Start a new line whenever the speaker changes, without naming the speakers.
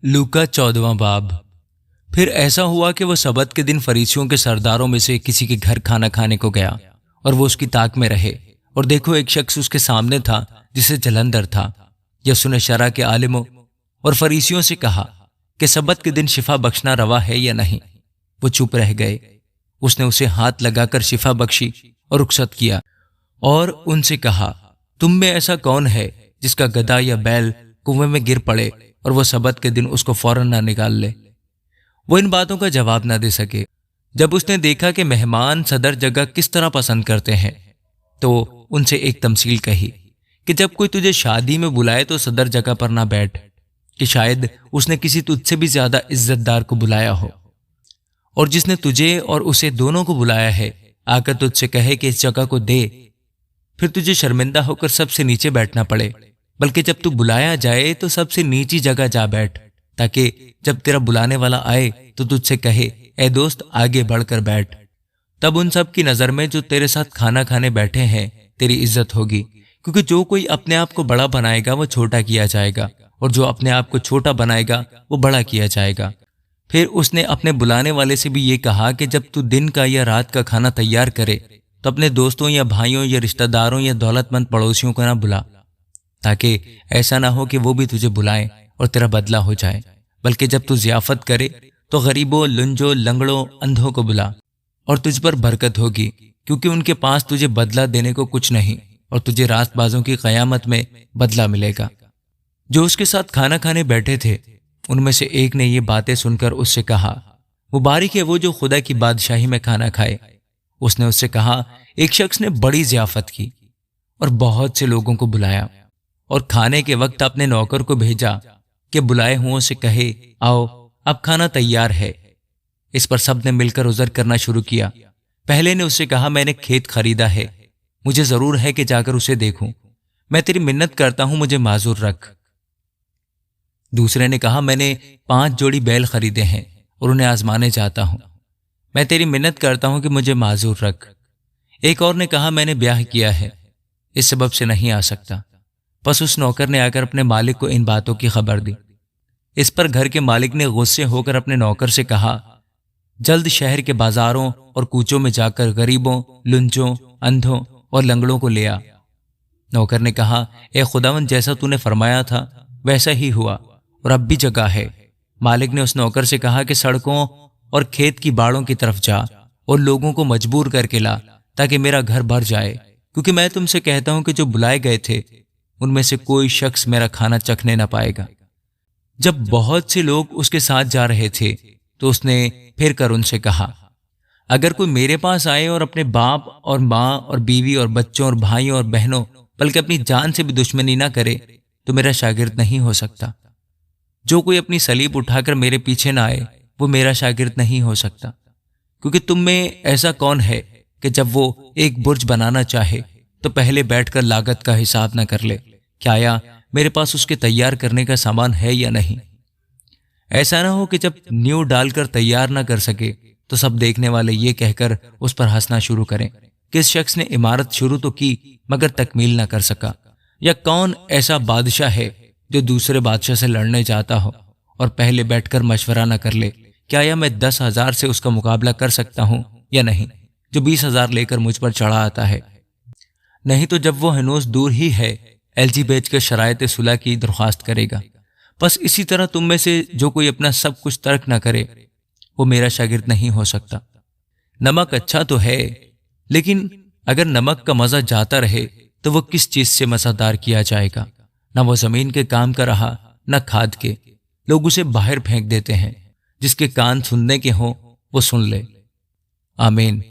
लूका 14वां बाब। फिर ऐसा हुआ कि वो सबत के दिन फरीसियों के सरदारों में से किसी के घर खाना खाने को गया और वो उसकी ताक में रहे। और देखो, एक शख्स उसके सामने था जिसे जलंधर था। यसू ने शरअ के आलिमों और फरीसियों से कहा कि सबत के दिन शिफा बख्शना रवा है या नहीं। वो चुप रह गए। उसने उसे हाथ लगाकर शिफा बख्शी और रुखसत किया और उनसे कहा, तुम में ऐसा कौन है जिसका गधा या बैल कुएं में गिर पड़े और वो सबत के दिन उसको फौरन ना निकाल ले। वो इन बातों का जवाब ना दे सके। जब उसने देखा कि मेहमान सदर जगह किस तरह पसंद करते हैं, तो उनसे एक तमसील कही कि जब कोई तुझे शादी में बुलाए तो सदर जगह पर ना बैठ, कि शायद उसने किसी तुझसे भी ज्यादा इज्जतदार को बुलाया हो, और जिसने तुझे और उसे दोनों को बुलाया है आकर तुझसे कहे कि इस जगह को दे, फिर तुझे शर्मिंदा होकर सबसे नीचे बैठना पड़े। बल्कि जब तू बुलाया जाए तो सबसे नीची जगह जा बैठ, ताकि जब तेरा बुलाने वाला आए तो तुझसे कहे, ए दोस्त आगे बढ़कर बैठ। तब उन सब की नजर में जो तेरे साथ खाना खाने बैठे हैं तेरी इज्जत होगी, क्योंकि जो कोई अपने आप को बड़ा बनाएगा वो छोटा किया जाएगा, और जो अपने आप को छोटा बनाएगा वो बड़ा किया जाएगा। फिर उसने अपने बुलाने वाले से भी ये कहा कि जब तू दिन का या रात का खाना तैयार करे तो अपने दोस्तों या भाइयों या रिश्तेदारों या दौलतमंद पड़ोसियों को ना बुला, ताकि ऐसा ना हो कि वो भी तुझे बुलाएं और तेरा बदला हो जाए। बल्कि जब तू जियाफत करे तो गरीबों, लुंजों, लंगड़ों, अंधों को बुला, और तुझ पर बरकत होगी, क्योंकि उनके पास तुझे बदला देने को कुछ नहीं, और तुझे रास्तबाजों की कयामत में बदला मिलेगा। जो उसके साथ खाना खाने बैठे थे उनमें से एक ने ये बातें सुनकर उससे कहा, मुबारक है वो जो खुदा की बादशाही में खाना खाए। उसने उससे कहा, एक शख्स ने बड़ी जियाफत की और बहुत से लोगों को बुलाया, और खाने के वक्त अपने नौकर को भेजा कि बुलाए हुओं से कहे, आओ अब खाना तैयार है। इस पर सब ने मिलकर उज़र करना शुरू किया। पहले ने उससे कहा, मैंने खेत खरीदा है, मुझे जरूर है कि जाकर उसे देखूं। मैं तेरी मिन्नत करता हूं, मुझे माजूर रख। दूसरे ने कहा, मैंने 5 जोड़ी बैल खरीदे हैं और उन्हें आजमाने जाता हूं, मैं तेरी मिन्नत करता हूं कि मुझे माजूर रख। एक और ने कहा, मैंने ब्याह किया है, इस सबब से नहीं आ सकता। बस उस नौकर ने आकर अपने मालिक को इन बातों की खबर दी। इस पर घर के मालिक ने गुस्से होकर अपने नौकर से कहा, जल्द शहर के बाजारों और कूचों में जाकर गरीबों, लुंजों, अंधों और लंगड़ों को ले आ। नौकर ने कहा, ए खुदावन, जैसा तूने फरमाया था वैसा ही हुआ, और अब भी जगह है। मालिक ने उस नौकर से कहा कि सड़कों और खेत की बाड़ों की तरफ जा और लोगों को मजबूर करके ला, ताकि मेरा घर भर जाए, क्योंकि मैं तुमसे कहता हूं कि जो बुलाए गए थे उनमें से कोई शख्स मेरा खाना चखने न पाएगा। जब बहुत से लोग उसके साथ जा रहे थे तो उसने फिर कर उनसे कहा, अगर कोई मेरे पास आए और अपने बाप और माँ और बीवी और बच्चों और भाइयों और बहनों, बल्कि अपनी जान से भी दुश्मनी ना करे, तो मेरा शागिर्द नहीं हो सकता। जो कोई अपनी सलीब उठाकर मेरे पीछे ना आए वो मेरा शागिर्द नहीं हो सकता। क्योंकि तुम में ऐसा कौन है कि जब वो एक बुर्ज बनाना चाहे तो पहले बैठकर लागत का हिसाब न कर ले, क्या या मेरे पास उसके तैयार करने का सामान है या नहीं। ऐसा ना हो कि जब नींव डालकर तैयार ना कर सके तो सब देखने वाले ये कहकर उस पर हंसना शुरू करें कि इस शख्स ने इमारत शुरू तो की मगर तकमील ना कर सका। या कौन ऐसा बादशाह है जो दूसरे बादशाह से लड़ने जाता हो और पहले बैठकर मशवरा न कर ले, क्या या मैं 10,000 से उसका मुकाबला कर सकता हूं या नहीं, जो 20,000 लेकर मुझ पर चढ़ा आता है। नहीं तो जब वो हनूस दूर ही है, एलजी बेच कर शरायत सुलह की दरख्वास्त करेगा। बस इसी तरह तुम में से जो कोई अपना सब कुछ तर्क न करे वो मेरा शागिर्द नहीं हो सकता। नमक अच्छा तो है, लेकिन अगर नमक का मजा जाता रहे तो वो किस चीज से मसादार किया जाएगा। न वो जमीन के काम का रहा न खाद के। लोग उसे बाहर फेंक देते हैं। जिसके कान सुनने के हों वो सुन ले। आमीन।